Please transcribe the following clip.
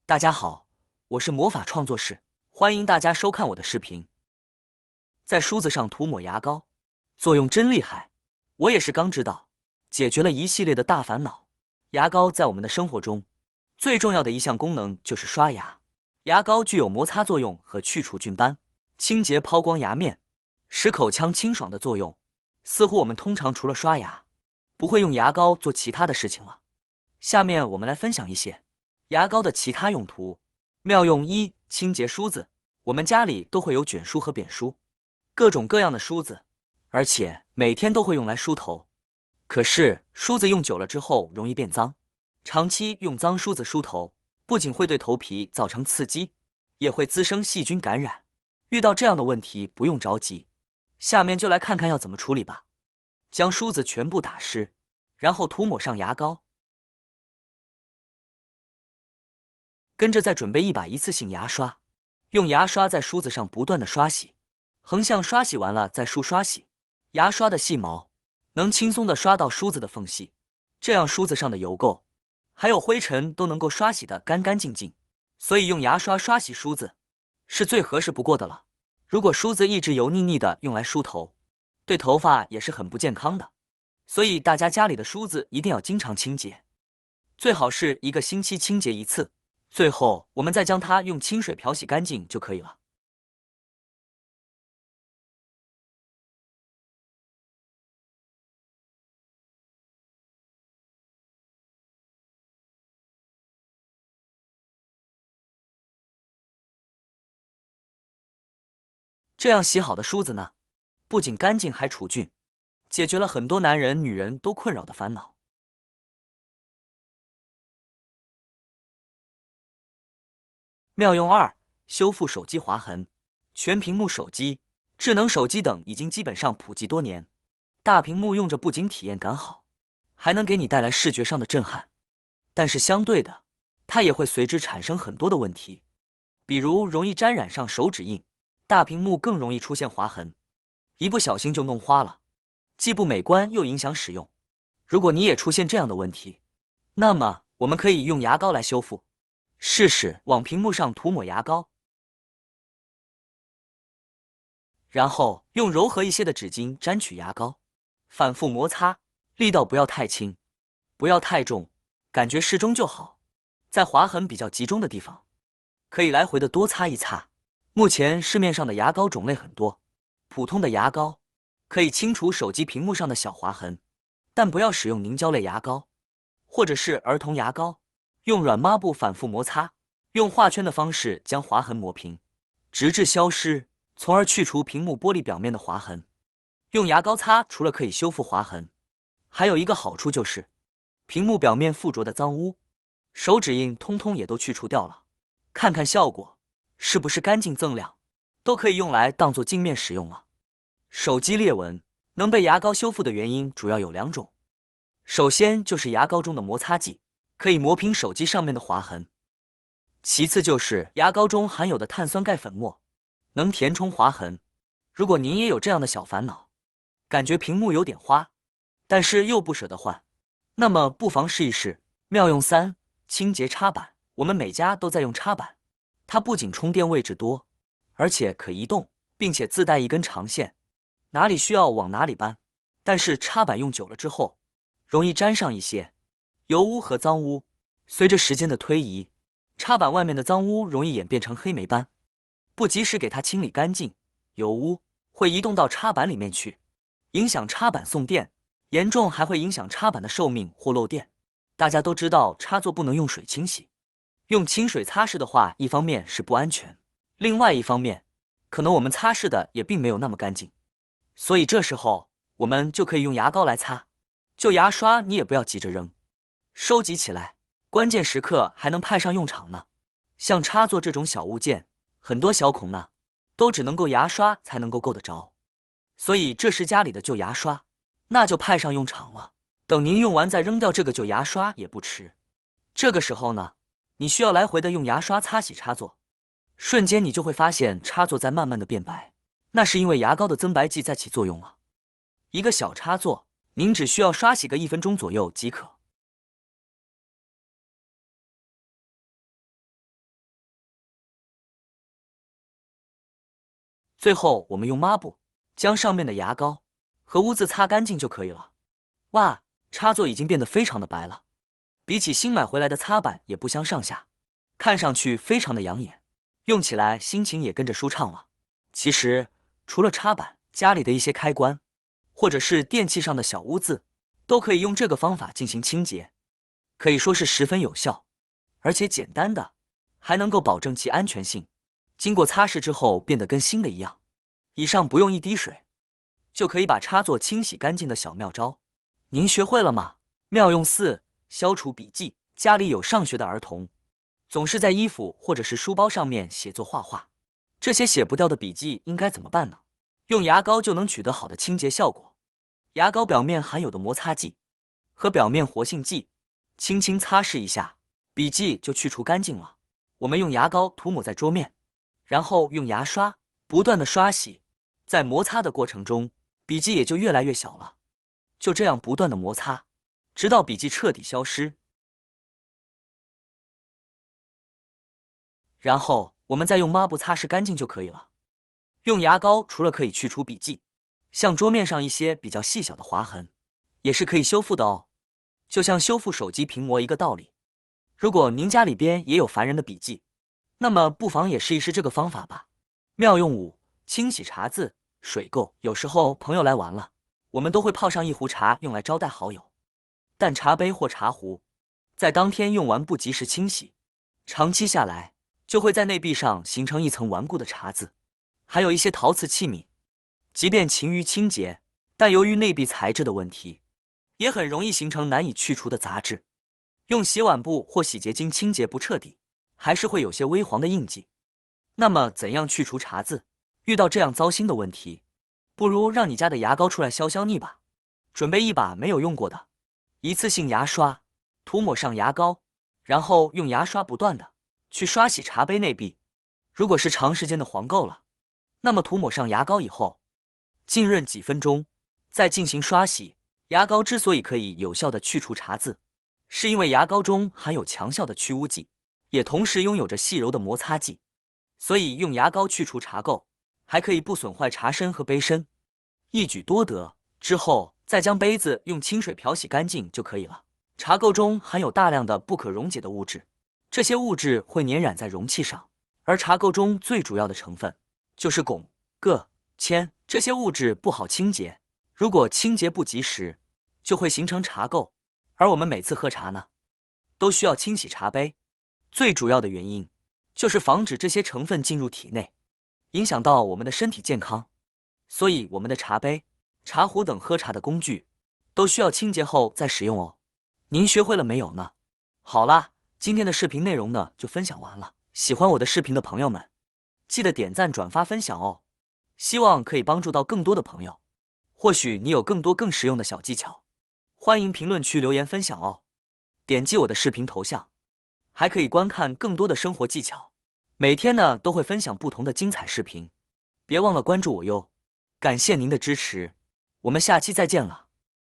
大家好，我是魔法创作室，欢迎大家收看我的视频。在梳子上涂抹牙膏，作用真厉害，我也是刚知道，解决了一系列的大烦恼。牙膏在我们的生活中最重要的一项功能就是刷牙，牙膏具有摩擦作用和去除菌斑、清洁抛光牙面、使口腔清爽的作用。似乎我们通常除了刷牙，不会用牙膏做其他的事情了。下面我们来分享一些牙膏的其他用途。妙用一：清洁梳子。我们家里都会有卷梳和扁梳，各种各样的梳子，而且每天都会用来梳头。可是梳子用久了之后容易变脏，长期用脏梳子梳头，不仅会对头皮造成刺激，也会滋生细菌感染。遇到这样的问题不用着急，下面就来看看要怎么处理吧。将梳子全部打湿，然后涂抹上牙膏，跟着再准备一把一次性牙刷，用牙刷在梳子上不断的刷洗，横向刷洗完了再梳刷洗。牙刷的细毛能轻松的刷到梳子的缝隙，这样梳子上的油垢还有灰尘都能够刷洗的干干净净。所以用牙刷刷洗梳子是最合适不过的了。如果梳子一直油腻腻的用来梳头，对头发也是很不健康的。所以大家家里的梳子一定要经常清洁，最好是1个星期清洁一次。最后，我们再将它用清水漂洗干净就可以了。这样洗好的梳子呢，不仅干净还除菌，解决了很多男人、女人都困扰的烦恼。妙用2：修复手机划痕。全屏幕手机、智能手机等已经基本上普及多年，大屏幕用着不仅体验感好，还能给你带来视觉上的震撼。但是相对的，它也会随之产生很多的问题，比如容易沾染上手指印，大屏幕更容易出现划痕，一不小心就弄花了，既不美观又影响使用。如果你也出现这样的问题，那么我们可以用牙膏来修复。试试往屏幕上涂抹牙膏，然后用柔和一些的纸巾沾取牙膏，反复摩擦，力道不要太轻，不要太重，感觉适中就好。在划痕比较集中的地方，可以来回的多擦一擦。目前市面上的牙膏种类很多，普通的牙膏可以清除手机屏幕上的小划痕，但不要使用凝胶类牙膏或者是儿童牙膏。用软抹布反复摩擦，用画圈的方式将划痕磨平，直至消失，从而去除屏幕玻璃表面的划痕。用牙膏擦除了可以修复划痕，还有一个好处就是屏幕表面附着的脏污、手指印通通也都去除掉了。看看效果是不是干净锃亮，都可以用来当做镜面使用了。手机裂纹能被牙膏修复的原因主要有2种，首先就是牙膏中的摩擦剂可以磨平手机上面的划痕，其次就是牙膏中含有的碳酸钙粉末能填充划痕。如果您也有这样的小烦恼，感觉屏幕有点花，但是又不舍得换，那么不妨试一试妙用3：清洁插板。我们每家都在用插板，它不仅充电位置多，而且可移动，并且自带一根长线，哪里需要往哪里搬。但是插板用久了之后，容易沾上一些油污和脏污，随着时间的推移，插板外面的脏污容易演变成黑霉斑，不及时给它清理干净，油污会移动到插板里面去，影响插板送电，严重还会影响插板的寿命或漏电。大家都知道插座不能用水清洗，用清水擦拭的话，一方面是不安全，另外一方面可能我们擦拭的也并没有那么干净，所以这时候我们就可以用牙膏来擦。就牙刷你也不要急着扔，收集起来，关键时刻还能派上用场呢。像插座这种小物件，很多小孔呢，都只能够牙刷才能够够得着，所以这时家里的旧牙刷，那就派上用场了。等您用完再扔掉这个旧牙刷也不迟。这个时候呢，你需要来回的用牙刷擦洗插座，瞬间你就会发现插座在慢慢的变白，那是因为牙膏的增白剂在起作用了。一个小插座，您只需要刷洗个1分钟左右即可。最后我们用抹布将上面的牙膏和污渍擦干净就可以了。哇，插座已经变得非常的白了，比起新买回来的擦板也不相上下，看上去非常的养眼，用起来心情也跟着舒畅了。其实除了插板，家里的一些开关或者是电器上的小污渍，都可以用这个方法进行清洁，可以说是十分有效，而且简单的，还能够保证其安全性。经过擦拭之后变得跟新的一样。以上不用一滴水就可以把插座清洗干净的小妙招，您学会了吗？妙用4：消除笔记。家里有上学的儿童，总是在衣服或者是书包上面写作画画，这些写不掉的笔记应该怎么办呢？用牙膏就能取得好的清洁效果。牙膏表面含有的摩擦剂和表面活性剂，轻轻擦拭一下，笔记就去除干净了。我们用牙膏涂抹在桌面，然后用牙刷不断的刷洗，在摩擦的过程中，笔记也就越来越小了。就这样不断的摩擦，直到笔记彻底消失。然后我们再用抹布擦拭干净就可以了。用牙膏除了可以去除笔记，像桌面上一些比较细小的划痕，也是可以修复的哦。就像修复手机屏膜一个道理。如果您家里边也有烦人的笔记，那么不妨也试一试这个方法吧。妙用5：清洗茶渍。水垢，有时候朋友来玩了，我们都会泡上一壶茶用来招待好友，但茶杯或茶壶在当天用完不及时清洗，长期下来就会在内壁上形成一层顽固的茶渍。还有一些陶瓷器皿，即便勤于清洁，但由于内壁材质的问题，也很容易形成难以去除的杂质。用洗碗布或洗洁精清洁不彻底，还是会有些微黄的印记。那么怎样去除茶渍？遇到这样糟心的问题，不如让你家的牙膏出来消消腻吧。准备一把没有用过的一次性牙刷，涂抹上牙膏，然后用牙刷不断的去刷洗茶杯内壁。如果是长时间的黄垢了，那么涂抹上牙膏以后，浸润几分钟，再进行刷洗。牙膏之所以可以有效的去除茶渍，是因为牙膏中含有强效的去污剂，也同时拥有着细柔的摩擦剂，所以用牙膏去除茶垢，还可以不损坏茶身和杯身，一举多得。之后再将杯子用清水漂洗干净就可以了。茶垢中含有大量的不可溶解的物质，这些物质会粘染在容器上，而茶垢中最主要的成分就是汞、铬、铅，这些物质不好清洁，如果清洁不及时，就会形成茶垢。而我们每次喝茶呢，都需要清洗茶杯，最主要的原因就是防止这些成分进入体内，影响到我们的身体健康。所以我们的茶杯、茶壶等喝茶的工具都需要清洁后再使用哦。您学会了没有呢？好啦，今天的视频内容呢就分享完了。喜欢我的视频的朋友们，记得点赞、转发、分享哦。希望可以帮助到更多的朋友。或许你有更多更实用的小技巧，欢迎评论区留言分享哦。点击我的视频头像，还可以观看更多的生活技巧。每天呢都会分享不同的精彩视频，别忘了关注我哟。感谢您的支持，我们下期再见了。